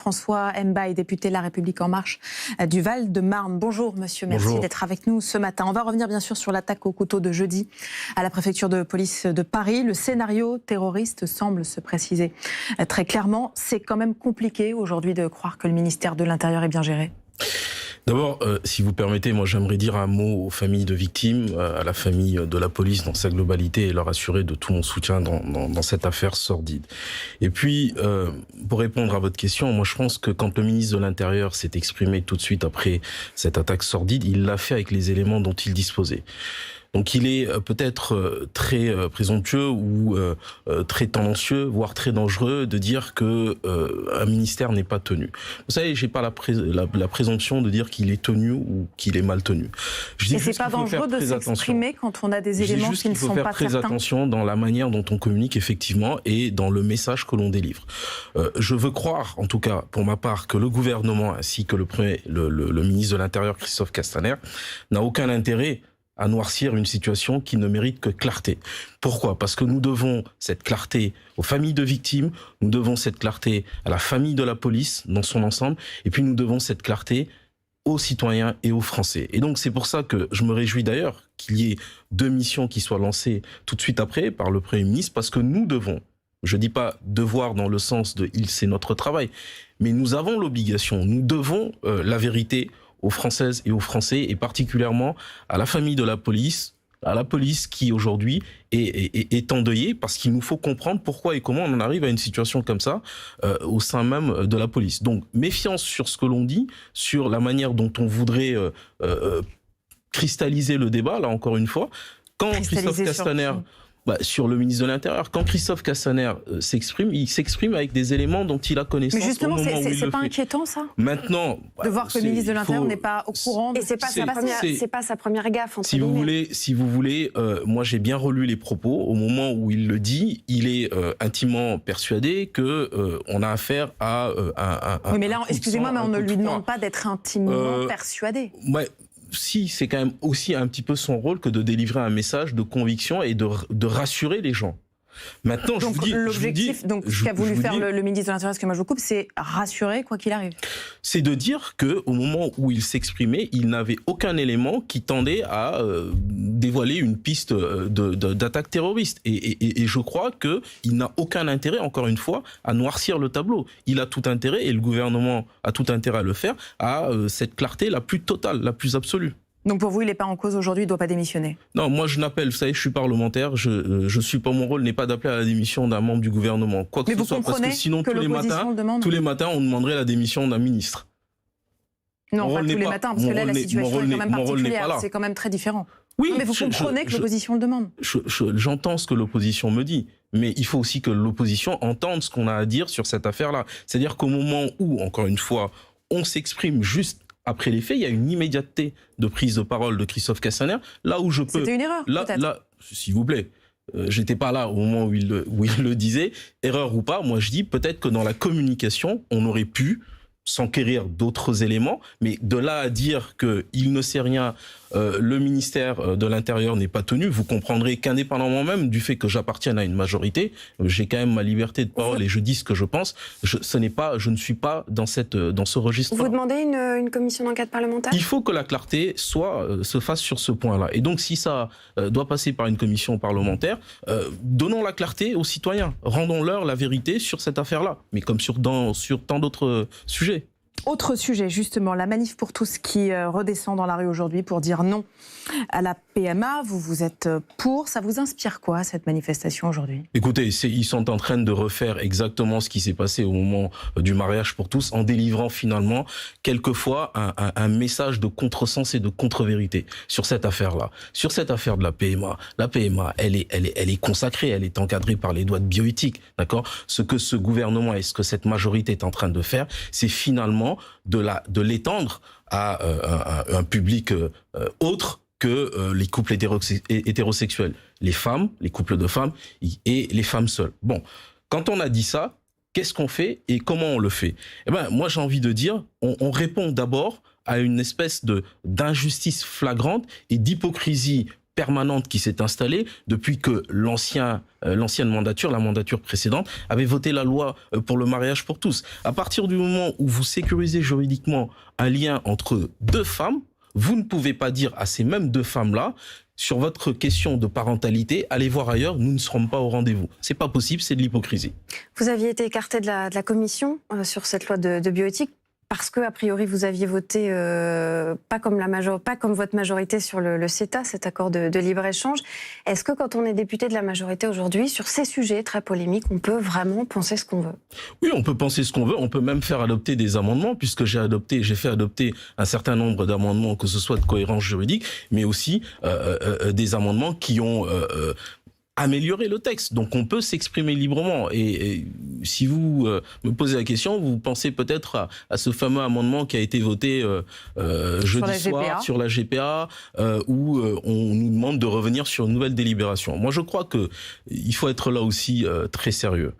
François Mbaye, député de La République En Marche du Val-de-Marne. Bonjour monsieur, merci d'être avec nous ce matin. On va revenir bien sûr sur l'attaque au couteau de jeudi à la préfecture de police de Paris. Le scénario terroriste semble se préciser très clairement. C'est quand même compliqué aujourd'hui de croire que le ministère de l'Intérieur est bien géré. D'abord, si vous permettez, moi j'aimerais dire un mot aux familles de victimes, à la famille de la police dans sa globalité et leur assurer de tout mon soutien dans cette affaire sordide. Et puis, pour répondre à votre question, moi je pense que quand le ministre de l'Intérieur s'est exprimé tout de suite après cette attaque sordide, il l'a fait avec les éléments dont il disposait. Donc il est peut-être très présomptueux ou très tendancieux, voire très dangereux de dire que un ministère n'est pas tenu. Vous savez, j'ai pas la présomption de dire qu'il est tenu ou qu'il est mal tenu. Et c'est pas dangereux de s'exprimer quand on a des éléments qui ne sont pas certains. Il faut faire très attention dans la manière dont on communique effectivement et dans le message que l'on délivre. Je veux croire, en tout cas pour ma part, que le gouvernement ainsi que le ministre de l'Intérieur Christophe Castaner n'a aucun intérêt à noircir une situation qui ne mérite que clarté. Pourquoi ? Parce que nous devons cette clarté aux familles de victimes, nous devons cette clarté à la famille de la police dans son ensemble, et puis nous devons cette clarté aux citoyens et aux Français. Et donc c'est pour ça que je me réjouis d'ailleurs qu'il y ait 2 missions qui soient lancées tout de suite après par le Premier ministre, parce que nous devons, je dis pas devoir dans le sens de c'est notre travail, mais nous avons l'obligation, nous devons la vérité aux Françaises et aux Français, et particulièrement à la famille de la police, à la police qui aujourd'hui est endeuillée, parce qu'il nous faut comprendre pourquoi et comment on en arrive à une situation comme ça au sein même de la police. Donc méfiance sur ce que l'on dit, sur la manière dont on voudrait cristalliser le débat, là encore une fois. Quand Christophe Castaner... sur le ministre de l'Intérieur. Quand Christophe Castaner s'exprime, il s'exprime avec des éléments dont il a connaissance. Mais justement, c'est pas inquiétant ça ? Maintenant, de voir que le ministre de l'Intérieur n'est pas au courant. Et c'est pas sa première gaffe. Si vous voulez, moi j'ai bien relu les propos. Au moment où il le dit, il est intimement persuadé que on a affaire à un. Oui, mais là, excusez-moi, mais on ne lui demande pas d'être intimement persuadé. Ouais. Si, c'est quand même aussi un petit peu son rôle que de délivrer un message de conviction et de rassurer les gens. Maintenant, donc, l'objectif, ce qu'a voulu faire le ministre de l'Intérieur, ce que moi je vous coupe, c'est rassurer quoi qu'il arrive. C'est de dire que au moment où il s'exprimait, il n'avait aucun élément qui tendait à dévoiler une piste d'attaque terroriste. Et je crois que il n'a aucun intérêt, encore une fois, à noircir le tableau. Il a tout intérêt, et le gouvernement a tout intérêt à le faire, à cette clarté la plus totale, la plus absolue. Donc pour vous, il n'est pas en cause aujourd'hui, il ne doit pas démissionner? Non, moi je n'appelle, vous savez, je suis parlementaire, je suis pas, mon rôle n'est pas d'appeler à la démission d'un membre du gouvernement. Quoi que ce soit, parce que sinon tous les matins, on demanderait la démission d'un ministre. Non, pas tous les matins, parce que là la situation est quand même particulière, c'est quand même très différent. Oui, mais vous comprenez que l'opposition le demande. J'entends ce que l'opposition me dit, mais il faut aussi que l'opposition entende ce qu'on a à dire sur cette affaire-là. C'est-à-dire qu'au moment où, encore une fois, on s'exprime juste après les faits, il y a une immédiateté de prise de parole de Christophe Castaner. Là où je peux... C'était une erreur, là, s'il vous plaît, j'étais pas là au moment où il le disait. Erreur ou pas, moi je dis peut-être que dans la communication, on aurait pu s'enquérir d'autres éléments, mais de là à dire qu'il ne sait rien, le ministère de l'Intérieur n'est pas tenu, vous comprendrez qu'indépendamment même du fait que j'appartienne à une majorité, j'ai quand même ma liberté de parole et je dis ce que je pense, je ne suis pas dans ce registre. Vous demandez une commission d'enquête parlementaire ? Il faut que la clarté se fasse sur ce point-là. Et donc si ça doit passer par une commission parlementaire, donnons la clarté aux citoyens, rendons-leur la vérité sur cette affaire-là, mais comme sur tant d'autres sujets. Autre sujet, justement, la manif pour tous qui redescend dans la rue aujourd'hui pour dire non à la PMA. Vous êtes pour. Ça vous inspire quoi, cette manifestation aujourd'hui ? Écoutez, ils sont en train de refaire exactement ce qui s'est passé au moment du mariage pour tous, en délivrant finalement, quelquefois, un message de contresens et de contre-vérité sur cette affaire-là. Sur cette affaire de la PMA, elle est consacrée, elle est encadrée par les lois de bioéthique, d'accord ? Ce que ce gouvernement et ce que cette majorité est en train de faire, c'est finalement de l'étendre à un public autre que les couples hétérosexuels, les femmes, les couples de femmes et les femmes seules. Bon, quand on a dit ça, qu'est-ce qu'on fait et comment on le fait ? Eh ben, moi j'ai envie de dire, on répond d'abord à une espèce d'injustice flagrante et d'hypocrisie permanente qui s'est installée depuis que l'ancienne mandature, la mandature précédente, avait voté la loi pour le mariage pour tous. À partir du moment où vous sécurisez juridiquement un lien entre deux femmes, vous ne pouvez pas dire à ces mêmes deux femmes-là, sur votre question de parentalité, allez voir ailleurs, nous ne serons pas au rendez-vous. C'est pas possible, c'est de l'hypocrisie. Vous aviez été écarté de la commission sur cette loi de bioéthique parce que, a priori, vous aviez voté pas comme votre majorité sur le CETA, cet accord de libre-échange. Est-ce que quand on est député de la majorité aujourd'hui, sur ces sujets très polémiques, on peut vraiment penser ce qu'on veut? Oui, on peut penser ce qu'on veut. On peut même faire adopter des amendements, puisque j'ai fait adopter un certain nombre d'amendements, que ce soit de cohérence juridique, mais aussi des amendements qui ont améliorer le texte. Donc on peut s'exprimer librement. Et si vous me posez la question, vous pensez peut-être à ce fameux amendement qui a été voté jeudi soir sur la GPA, où on nous demande de revenir sur une nouvelle délibération. Moi, je crois qu'il faut être là aussi très sérieux.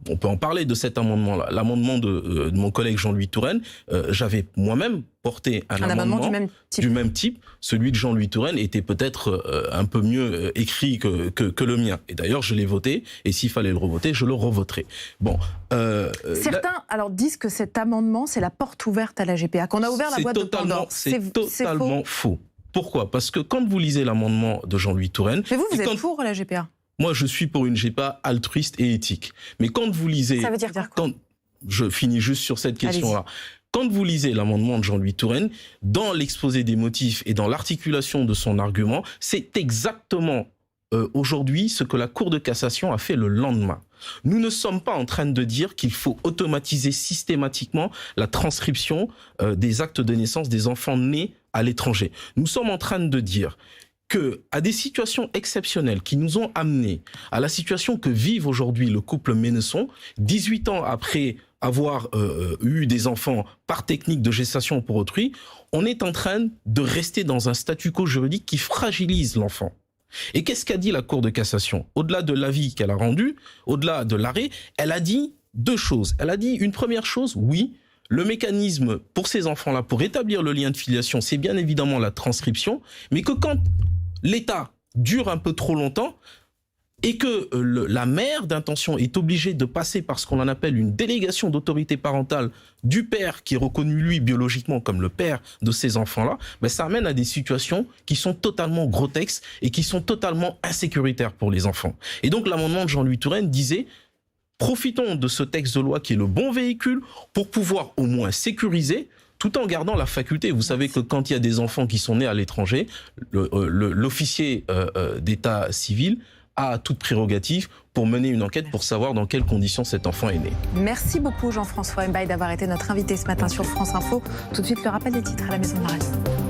On peut en parler de cet amendement-là. L'amendement de mon collègue Jean-Louis Touraine, j'avais moi-même porté un amendement du même type. Celui de Jean-Louis Touraine était peut-être un peu mieux écrit que le mien. Et d'ailleurs, je l'ai voté. Et s'il fallait le revoter, je le revoterai. Bon. Certains disent que cet amendement, c'est la porte ouverte à la GPA, qu'on a ouvert la boîte de Pandore. C'est totalement faux. Pourquoi? Parce que quand vous lisez l'amendement de Jean-Louis Touraine... Mais vous êtes pour la GPA? Moi, je suis pour une GPA altruiste et éthique. Mais quand vous lisez... Ça veut dire quoi? Je finis juste sur cette question-là. Quand vous lisez l'amendement de Jean-Louis Touraine, dans l'exposé des motifs et dans l'articulation de son argument, c'est exactement aujourd'hui ce que la Cour de cassation a fait le lendemain. Nous ne sommes pas en train de dire qu'il faut automatiser systématiquement la transcription des actes de naissance des enfants nés à l'étranger. Nous sommes en train de dire que, à des situations exceptionnelles qui nous ont amenés à la situation que vivent aujourd'hui le couple Ménesson, 18 ans après avoir eu des enfants par technique de gestation pour autrui, on est en train de rester dans un statu quo juridique qui fragilise l'enfant. Et qu'est-ce qu'a dit la Cour de cassation? Au-delà de l'avis qu'elle a rendu, au-delà de l'arrêt, elle a dit deux choses. Elle a dit une première chose, oui, le mécanisme pour ces enfants-là, pour établir le lien de filiation, c'est bien évidemment la transcription, mais que quand l'État dure un peu trop longtemps, et que la mère d'intention est obligée de passer par ce qu'on en appelle une délégation d'autorité parentale du père qui est reconnu, lui, biologiquement comme le père de ces enfants-là, ben ça amène à des situations qui sont totalement grotesques et qui sont totalement insécuritaires pour les enfants. Et donc l'amendement de Jean-Louis Touraine disait « Profitons de ce texte de loi qui est le bon véhicule pour pouvoir au moins sécuriser » tout en gardant la faculté. Vous savez que quand il y a des enfants qui sont nés à l'étranger, l'officier d'état civil a toute prérogative pour mener une enquête pour savoir dans quelles conditions cet enfant est né. Merci beaucoup Jean-François Mbaye d'avoir été notre invité ce matin sur France Info. Tout de suite le rappel des titres à la Maison de la Radio.